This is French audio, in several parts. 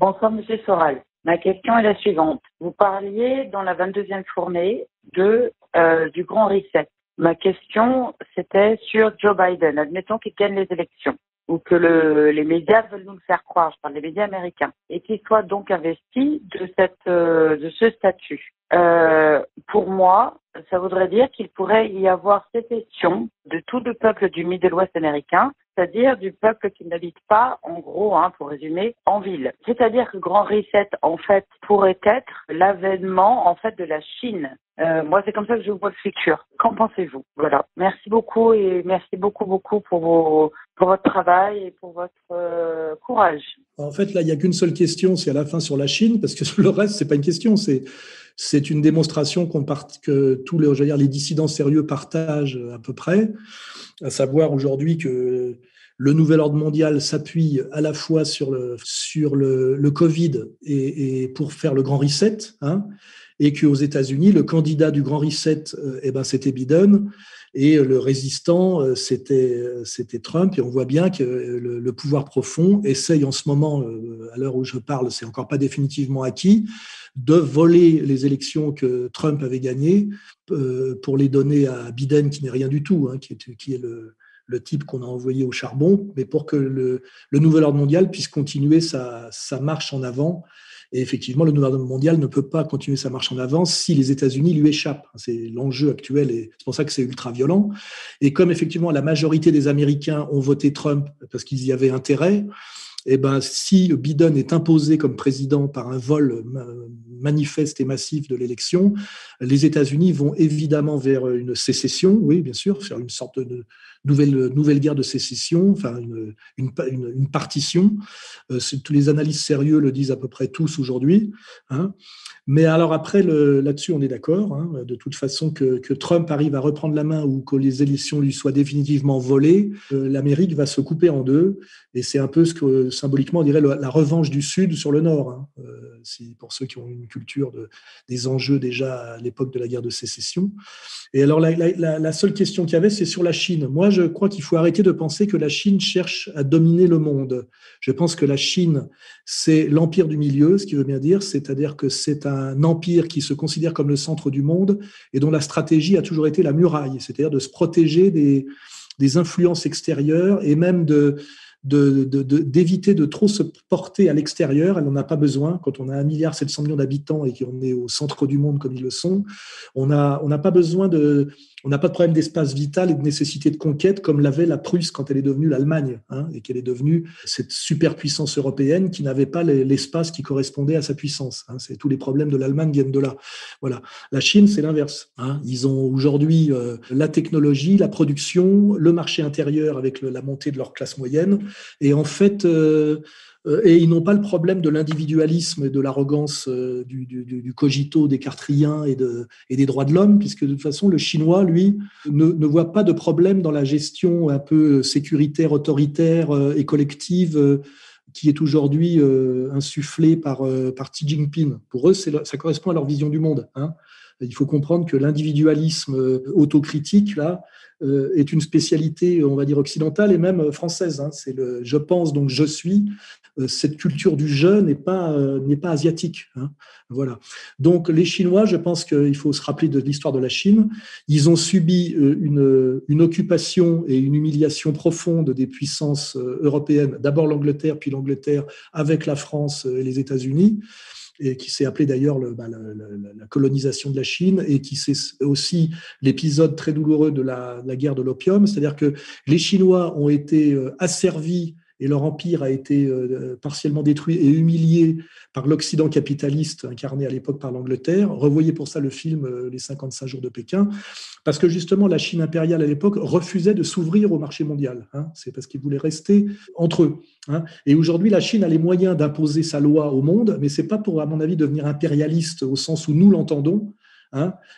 Bonsoir, Monsieur Soral. Ma question est la suivante. Vous parliez dans la 22e journée du Grand Reset. Ma question, c'était sur Joe Biden. Admettons qu'il gagne les élections ou que les médias veulent nous le faire croire, je parle des médias américains, et qu'il soit donc investi de ce statut. Pour moi, ça voudrait dire qu'il pourrait y avoir sécession de tout le peuple du Middle West américain, c'est-à-dire du peuple qui n'habite pas, en gros, pour résumer, en ville. C'est-à-dire que Grand Reset, en fait, pourrait être l'avènement, en fait, de la Chine. Moi, c'est comme ça que je vois le futur. Qu'en pensez-vous? Voilà. Merci beaucoup et merci beaucoup pour votre travail et pour votre courage. En fait, là, il n'y a qu'une seule question, c'est à la fin sur la Chine, parce que le reste, c'est pas une question, c'est une démonstration que tous les dissidents sérieux partagent à peu près, à savoir aujourd'hui que le nouvel ordre mondial s'appuie à la fois sur le Covid et pour faire le grand reset, et qu'aux États-Unis, le candidat du grand reset, c'était Biden, et le résistant, c'était Trump. Et on voit bien que le pouvoir profond essaye en ce moment, à l'heure où je parle, c'est encore pas définitivement acquis, de voler les élections que Trump avait gagnées pour les donner à Biden, qui n'est rien du tout, qui est le type qu'on a envoyé au charbon, mais pour que le nouvel ordre mondial puisse continuer sa marche en avant. Et effectivement, le nouvel ordre mondial ne peut pas continuer sa marche en avant si les États-Unis lui échappent. C'est l'enjeu actuel et c'est pour ça que c'est ultra violent. Et comme effectivement la majorité des Américains ont voté Trump parce qu'ils y avaient intérêt, si Biden est imposé comme président par un vol manifeste et massif de l'élection, les États-Unis vont évidemment vers une sécession, oui, bien sûr, faire une sorte de nouvelle guerre de sécession, enfin une partition. Tous les analystes sérieux le disent à peu près tous aujourd'hui. Mais alors après, là-dessus, on est d'accord. De toute façon, que Trump arrive à reprendre la main ou que les élections lui soient définitivement volées, l'Amérique va se couper en deux. Et c'est un peu ce que symboliquement on dirait la revanche du Sud sur le Nord. Pour ceux qui ont une culture des enjeux déjà à l'époque de la guerre de sécession. Et alors la seule question qu'il y avait, c'est sur la Chine. Moi, je crois qu'il faut arrêter de penser que la Chine cherche à dominer le monde. Je pense que la Chine, c'est l'empire du milieu, ce qui veut bien dire, c'est-à-dire que c'est un empire qui se considère comme le centre du monde et dont la stratégie a toujours été la muraille, c'est-à-dire de se protéger des influences extérieures et même d'éviter de trop se porter à l'extérieur. Elle n'en a pas besoin. Quand on a 1,7 milliard d'habitants et qu'on est au centre du monde comme ils le sont, on n'a pas besoin on n'a pas de problème d'espace vital et de nécessité de conquête comme l'avait la Prusse quand elle est devenue l'Allemagne, et qu'elle est devenue cette superpuissance européenne qui n'avait pas l'espace qui correspondait à sa puissance. Tous les problèmes de l'Allemagne viennent de là. Voilà. La Chine, c'est l'inverse. Ils ont aujourd'hui la technologie, la production, le marché intérieur avec la montée de leur classe moyenne. Et en fait, et ils n'ont pas le problème de l'individualisme et de l'arrogance du cogito des cartriens et des droits de l'homme, puisque de toute façon, le Chinois, lui, ne voit pas de problème dans la gestion un peu sécuritaire, autoritaire et collective qui est aujourd'hui insufflée par Xi Jinping. Pour eux, ça correspond à leur vision du monde. Il faut comprendre que l'individualisme autocritique, là, est une spécialité, on va dire, occidentale et même française. C'est je pense, donc je suis. Cette culture du je n'est pas asiatique. Voilà. Donc, les Chinois, je pense qu'il faut se rappeler de l'histoire de la Chine. Ils ont subi une occupation et une humiliation profonde des puissances européennes, d'abord l'Angleterre, puis l'Angleterre avec la France et les États-Unis, et qui s'est appelé d'ailleurs la colonisation de la Chine, et qui c'est aussi l'épisode très douloureux de la guerre de l'opium, c'est-à-dire que les Chinois ont été asservis et leur empire a été partiellement détruit et humilié par l'Occident capitaliste incarné à l'époque par l'Angleterre. Revoyez pour ça le film Les 55 jours de Pékin, parce que justement la Chine impériale à l'époque refusait de s'ouvrir au marché mondial. C'est parce qu'ils voulaient rester entre eux. Et aujourd'hui, la Chine a les moyens d'imposer sa loi au monde, mais c'est pas pour, à mon avis, devenir impérialiste au sens où nous l'entendons,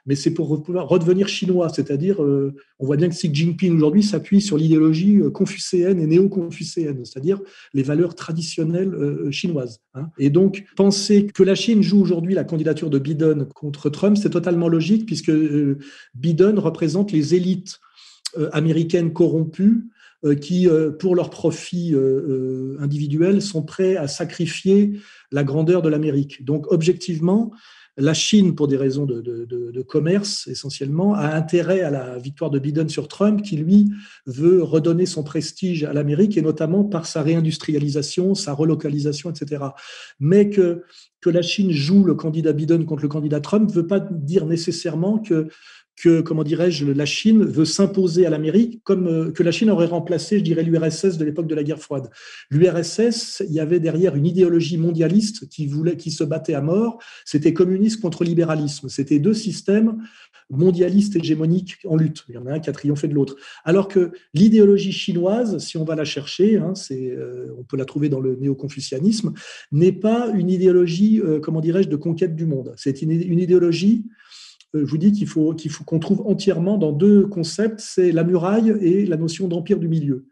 mais c'est pour pouvoir redevenir chinois, c'est-à-dire, on voit bien que Xi Jinping aujourd'hui s'appuie sur l'idéologie confucéenne et néo-confucéenne, c'est-à-dire les valeurs traditionnelles chinoises. Et donc, penser que la Chine joue aujourd'hui la candidature de Biden contre Trump, c'est totalement logique, puisque Biden représente les élites américaines corrompues qui, pour leur profit individuel, sont prêts à sacrifier la grandeur de l'Amérique. Donc, objectivement, la Chine, pour des raisons de commerce essentiellement, a intérêt à la victoire de Biden sur Trump, qui lui veut redonner son prestige à l'Amérique, et notamment par sa réindustrialisation, sa relocalisation, etc. Mais que la Chine joue le candidat Biden contre le candidat Trump ne veut pas dire nécessairement que comment dirais-je, la Chine veut s'imposer à l'Amérique, comme que la Chine aurait remplacé, je dirais, l'URSS de l'époque de la guerre froide. L'URSS, il y avait derrière une idéologie mondialiste qui se battait à mort. C'était communisme contre libéralisme. C'était deux systèmes mondialistes hégémoniques en lutte. Il y en a un qui a triomphé de l'autre. Alors que l'idéologie chinoise, si on va la chercher, on peut la trouver dans le néo-confucianisme, n'est pas une idéologie, comment dirais-je, de conquête du monde. C'est une idéologie, je vous dis qu'il faut qu'on trouve entièrement dans deux concepts, c'est la muraille et la notion d'empire du milieu.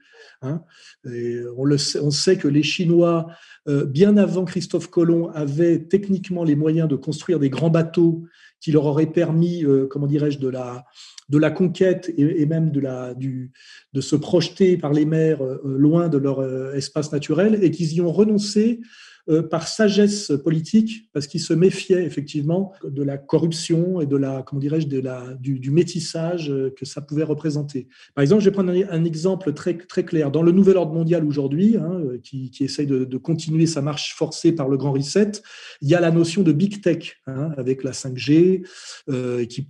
Et on sait que les Chinois, bien avant Christophe Colomb, avaient techniquement les moyens de construire des grands bateaux qui leur auraient permis, comment dirais-je, de la conquête et même de se projeter par les mers loin de leur espace naturel, et qu'ils y ont renoncé par sagesse politique, parce qu'ils se méfiaient effectivement de la corruption et de la, comment dirais-je, du métissage que ça pouvait représenter. Par exemple, je vais prendre un exemple très, très clair. Dans le nouvel ordre mondial aujourd'hui, qui essaye de continuer sa marche forcée par le Grand Reset, il y a la notion de Big Tech, avec la 5G, qui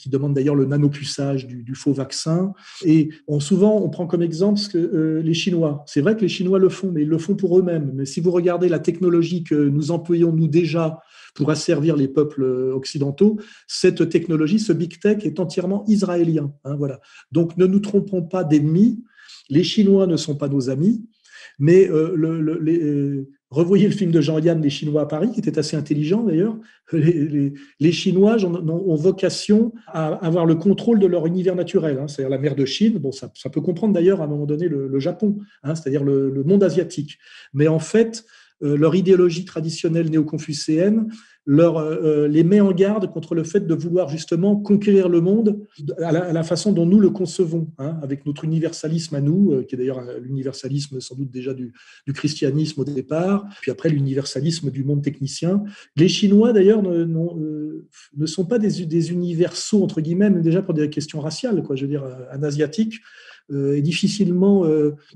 demande d'ailleurs le nanopuçage du faux vaccin. Et souvent, on prend comme exemple les Chinois. C'est vrai que les Chinois le font, mais ils le font pour eux-mêmes. Mais si vous regardez la technologie que nous employons, nous, déjà, pour asservir les peuples occidentaux, cette technologie, ce Big Tech, est entièrement israélien. Voilà. Donc, ne nous trompons pas d'ennemis. Les Chinois ne sont pas nos amis, mais revoyez le film de Jean-Yann, Les Chinois à Paris, qui était assez intelligent d'ailleurs. Les Chinois ont vocation à avoir le contrôle de leur univers naturel, c'est-à-dire la mer de Chine. Bon, ça peut comprendre d'ailleurs à un moment donné le Japon, c'est-à-dire le monde asiatique. Mais en fait, leur idéologie traditionnelle néo-confucéenne les met en garde contre le fait de vouloir justement conquérir le monde à la façon dont nous le concevons, avec notre universalisme à nous, qui est d'ailleurs l'universalisme sans doute déjà du christianisme au départ, puis après l'universalisme du monde technicien. Les Chinois d'ailleurs ne sont pas des universaux, entre guillemets, mais déjà pour des questions raciales, quoi. Je veux dire, un asiatique est difficilement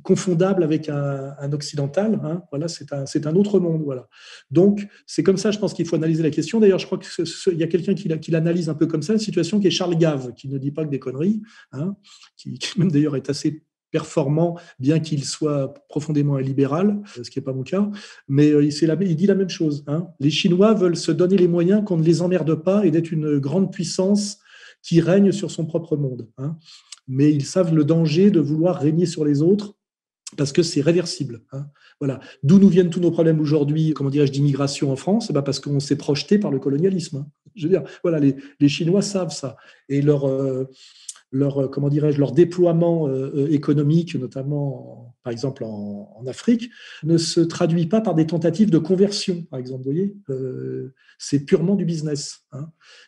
confondable avec un occidental. Voilà, c'est un autre monde. Voilà. Donc, c'est comme ça, je pense qu'il faut analyser la question. D'ailleurs, je crois qu'il y a quelqu'un qui l'analyse un peu comme ça, une situation qui est Charles Gave, qui ne dit pas que des conneries, qui même d'ailleurs est assez performant, bien qu'il soit profondément illibéral, ce qui n'est pas mon cas, mais il dit la même chose. Les Chinois veulent se donner les moyens qu'on ne les emmerde pas et d'être une grande puissance qui règne sur son propre monde. Mais ils savent le danger de vouloir régner sur les autres parce que c'est réversible. Voilà. D'où nous viennent tous nos problèmes aujourd'hui, comment dirais-je, d'immigration en France, parce qu'on s'est projeté par le colonialisme. Je veux dire, voilà, les Chinois savent ça. Et comment dirais-je, leur déploiement économique, notamment, par exemple, en Afrique, ne se traduit pas par des tentatives de conversion, par exemple. Vous voyez, c'est purement du business.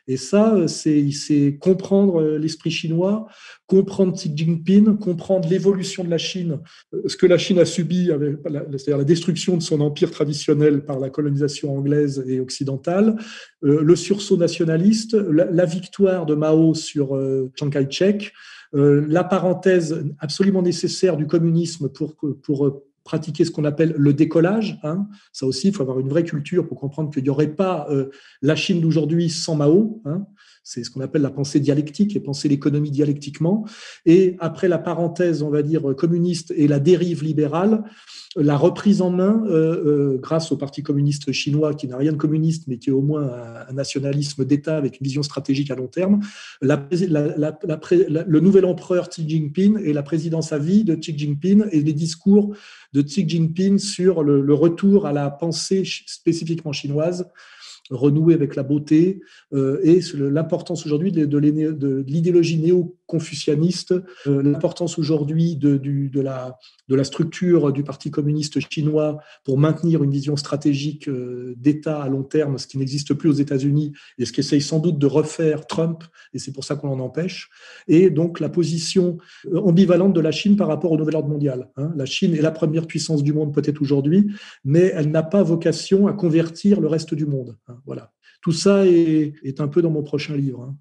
Et ça, c'est comprendre l'esprit chinois, comprendre Xi Jinping, comprendre l'évolution de la Chine, ce que la Chine a subi, c'est-à-dire la destruction de son empire traditionnel par la colonisation anglaise et occidentale, le sursaut nationaliste, la victoire de Mao sur Chiang Kai-shek, la parenthèse absolument nécessaire du communisme pour pratiquer ce qu'on appelle le décollage. Ça aussi, il faut avoir une vraie culture pour comprendre qu'il n'y aurait pas la Chine d'aujourd'hui sans Mao. C'est ce qu'on appelle la pensée dialectique et penser l'économie dialectiquement. Et après la parenthèse, on va dire, communiste et la dérive libérale, la reprise en main, grâce au Parti communiste chinois, qui n'a rien de communiste, mais qui est au moins un nationalisme d'État avec une vision stratégique à long terme, le nouvel empereur Xi Jinping et la présidence à vie de Xi Jinping et les discours de Xi Jinping sur le retour à la pensée spécifiquement chinoise, renouer avec la beauté, et l'importance aujourd'hui de l'idéologie néo confucianiste, l'importance aujourd'hui de la structure du Parti communiste chinois pour maintenir une vision stratégique d'État à long terme, ce qui n'existe plus aux États-Unis et ce qu'essaye sans doute de refaire Trump, et c'est pour ça qu'on l'en empêche, et donc la position ambivalente de la Chine par rapport au nouvel ordre mondial. La Chine est la première puissance du monde peut-être aujourd'hui, mais elle n'a pas vocation à convertir le reste du monde. Voilà. Tout ça est un peu dans mon prochain livre.